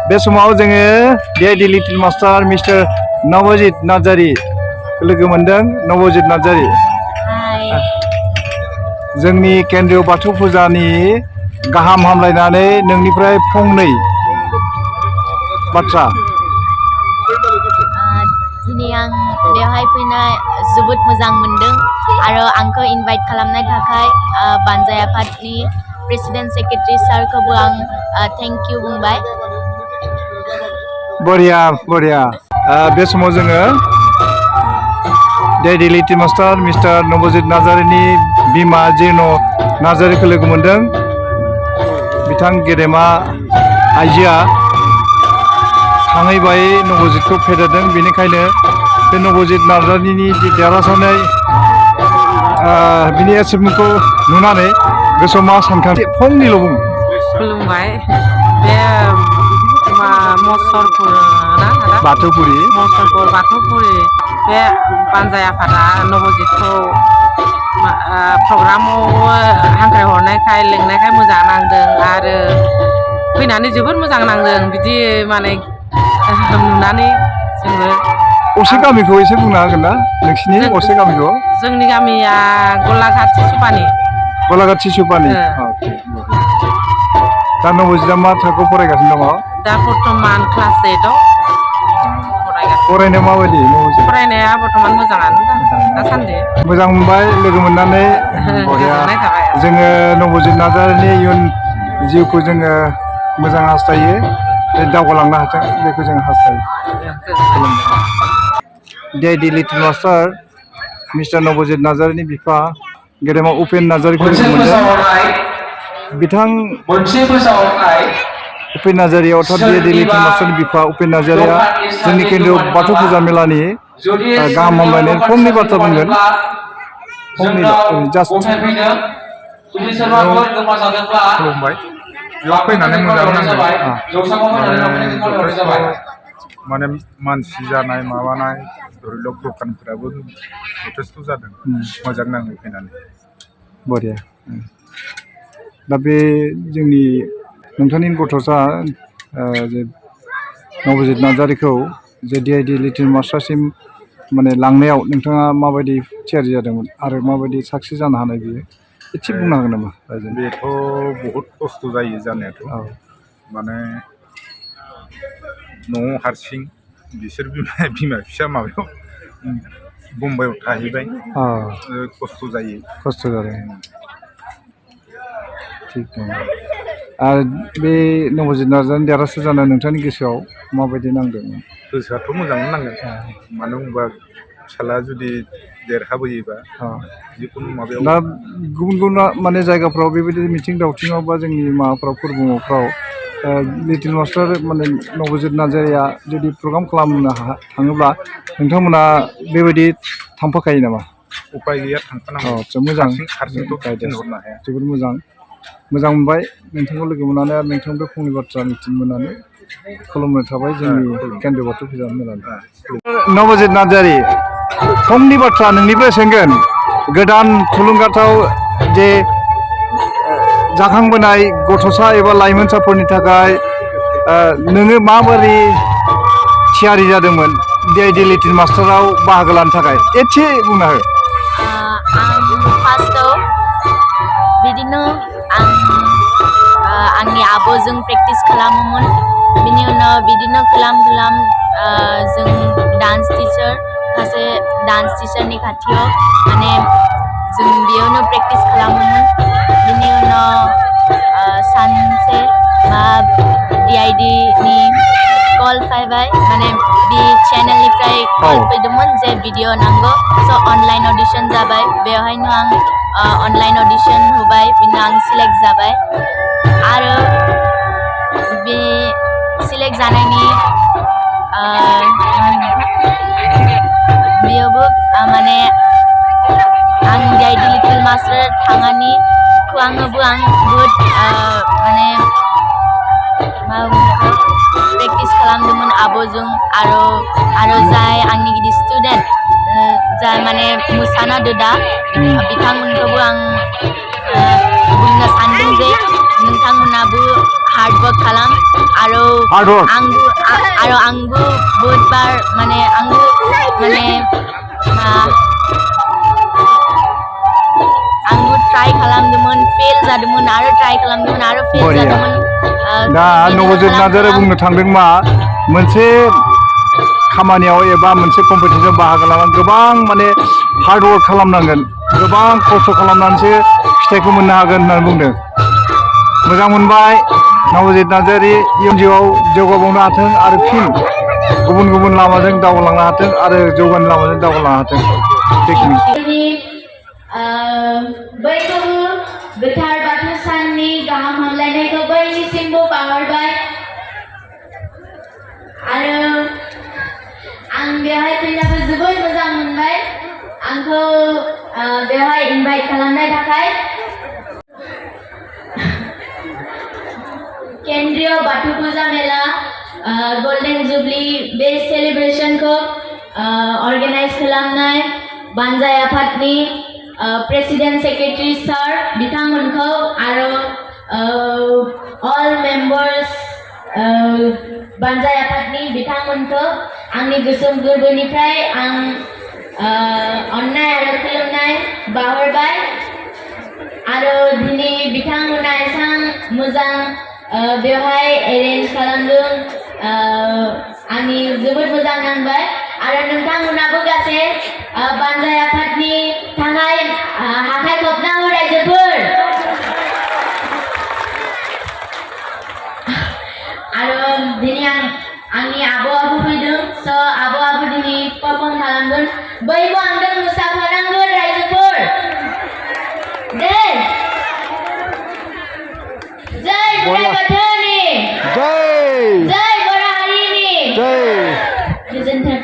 बे समाव जोङो DID little master mister Navjit Narzary लोगो मोनदों। नवजित नार्जारी जोंनि केन्द्रीय बाथौ फुजानि गाहाम हामलायनानै नोंनिफ्राय फंनै बाथ्रा। दिनै आं बेवहाय फैना जोबोद मोजां मोनदों आरो आंखौ इनभाइट खालामनाय थाखाय बानजाय आफादनि प्रेसिडेन्ट सेक्रेटारि सारखौबो आं थेंक इउ बुंबाय। बरिया बरिया बे समाव जोङो DID little master mister Navjit नार्जारीनि बिमा जेन' नार्जारीखौ लोगो मोनदों। बिथां गेदेमा आइजोआ थाङै बायै नवजितखौ फेदेरदों, बेनिखायनो बे नवजित नार्जारीनि देरहासारनाय बिनि एचिभमेन्टखौ नुनानै गोसोआव मा सानखांथि फंनैल' बुं। खुलुमबाय। बे मसरपुर ना बाथौपुरि मसरपुर बाथौपुरि बे बानजाय आफादा नवजितखौ प्रग्रामाव हांख्रायहरनायखाय लेंनायखाय मोजां नांदों आरो फैनानै जोबोद मोजां नांदों। बिदि माने नुनानै जोङो असे गामिखौ एसे बुंनो हागोन ना? नोंसिनि असे गामिखौ? जोंनि गामिया गलाघाट सिसुपानि। गलाघाट सिसुपानि। दा नवजितआ मा थाखोआव फरायगासिनो दङ? दा बर्थमान क्लास 8आव फरायगासिनो। फरायनायाव माबायदि नवजित? फरायनाया बर्थमान मोजाङानो दासान्दि। मोजां मोनबाय लोगो मोननानै। गोजोननाय थाबाय। जोङो नवजित नार्जारीनि इयुन जिउखौ जोङो मोजां हास्थायो, दावगालांनो हाथों बेखौ जों हास्थायो। DID little master mister Navjit नार्जारीनि बिफा गेदेमा उपेन नार्जारीखौ लोगो मोनदों। बिथां उपेन नार्जारी अर्थात DID लिटिल मास्टारनि बिफा उपेन नार्जारीया जोंनि केन्द्रीय बाथौ फुजा मेलानि गाहाम हामलायनाय फंनै बाथ्रा बुंगोन। जास्ट खुलुमबाय। बेयाव फैनानै मोजां नांबाय। माने मानसि जानाय माबानाय धरिलक दखानफोराबो जथेस्थ' जादों। मोजां नाङो फैनानै। बरिया। दा बे जोंनि नोंथांनि गथ'सा जे नवजित नार्जारीखौ जे DID लिटिल मास्टारसिम माने लांनायाव नोंथाङा माबायदि थियारि जादोंमोन आरो माबायदि साक्सेस जानो हानाय बियो एसे बुंनो हागोन नामा? बेथ' बहुद खस्थ' जायो जानायाथ'। माने न'आव हारसिं बिसोर बिमा फिसा माबायाव बम्बाइआव थाहैबाय। खस्थ' जायो। खस्थ' जादों। थिग दङ। आरो बे नवजित नार्जारीनि देरहासार जानाय नोंथांनि गोसोआव माबायदि नांदोंमोन? गोसोआथ' मोजाङैनो नांगोन। मानो होनबा फिसाला जुदि देरहाबोयोबा जिखुनु माबायाव। दा गुबुन गुबुन माने जायगाफ्राव बेबायदि मिथिं दावथिङाव बा जोंनि माबाफ्राव फोरबोफ्राव लिटिल मास्टार माने नवजित नार्जारीया जुदि प्रग्राम खालामनो थाङोब्ला नोंथांमोना बेबायदि थांफाखायो नामा? उपाय गैया, थांफानांगौ। आदसा मोजां। हारसिंथ' थिनहरनो हाया। जोबोद मोजां मोनबाय नोंथांखौ लोगो मोननानै आरो नोंथांनिफ्राय फंनै बाथ्रा मिथिनो मोननानै। खुलुमनाय थाबाय जोंनि केन्द्रीय बाथौ फुजा मेलानि। नवजित नार्जारी फंनै बाथ्रा नोंनिफ्राय सोंगोन। गोदान थुलुंगाथाव जे जाखांबोनाय गथ'सा एबा लाइमोनसाफोरनि थाखाय नोङो माबोरै थियारि जादोंमोन DID लिटिल मास्टाराव बाहागो लानो थाखाय एसे बुंना हो। आं फार्स्टआव बिदिनो आंनि आब'जों प्रेक्टिस खालामोमोन। बिनि उनाव बिदिनो खालाम जों डान्स टिचारनि खाथियाव माने जों बेयावनो प्रेक्टिस खालामोमोन। बिनि उनाव सानसे DID नि कल फैबाय, माने बे चेनेलनिफ्राय कल फैदोंमोन जे भिडिअ नांगौ। स' अनलाइन अडिशन जाबाय। बेवहायनो आं अनलाइन अडिशन होबाय, बिदिनो आं सिलेक्ट जाबाय। आरो बे सिलेक्ट जानायनि बेयावबो माने आं DID लिटिल मास्टार थांनानैखौ आं बुहुद माने प्रेक्टिस खालामदोंमोन आब'जों आरो जाय आंनि गिदिर स्टुडेन्ट जाय माने मोसाना दोदा बिथांमोनखौबो आं बुंनो सानदों जे नोंथांमोनाबो हार्डवर्क खालाम आरो Hard work. आंबो बुधबार माने आंबो माने आंबो ट्राई खालामदोंमोन फेल जादोंमोन आरो ट्राई खालामदोंमन आरो फेल बरिया। जादोंमोन दा नबजित नार्जारिया बुंनो थांदों मा मोनसे खामानियाव एबा मोनसे कम्पिटिसनाव बाहागो लानानै गोबां माने हार्ड वर्क खालामनांगोन गोबां खस्थ' खालामनानैसो फिथाइखौ मोननो हागोन होननानै बुंदों मोजां मोनबाय नबजित नार्जारि इयुन जिउआव जौगाबावनो हाथों आरो फिन गुबुन गुबुन लामाजों दावगालांनो हाथों आरो जौगानाय लामाजों दावगालांनो हाथों बेखिनि बयखौबो गोथार बाथौ साननि गाहाम हामलायनायखौ बयनिसिमबो बावहरबाय आरो आं बेवहाय फैनानै जोबोद मोजां मोनबाय आंखौ बेवहाय इनभाइट खालामनाय थाखाय केंद्रीय बाथौ पूजा मेला गोल्डन जुबली बे सेलिब्रेशनखौ अर्गेनाइज खालामनाय बानजाय आफादनि प्रेसिडेंट सेक्रेटारि सार बिथांमोनखौ आरो ऑल मेंबर्स बानजाय आफादनि बिथांमोनखौ आंनि गोसो गोरबोनिफ्राय आं अननाय आरो खुलुमनाय बावहरबाय आरो दिनै बिथांमोना एसां मोजां बेवहाय एरेन्ज खालामदों आंनि जोबोद मोजां नांबाय आरो नोंथांमोनाबो गासै बानजाय आफादनि थाखाय आखाइ खबना हो रायजोफोर आरो दिनै आंनि आबौआबो फैदों स' आबौआबो दिनै पारफर्म खालामगोन बयबो आंजों मोसाफानांगोन रायजोफोर दे जय बोराइ बाथौनि जय बर' हारिनि जय गोजोन्थों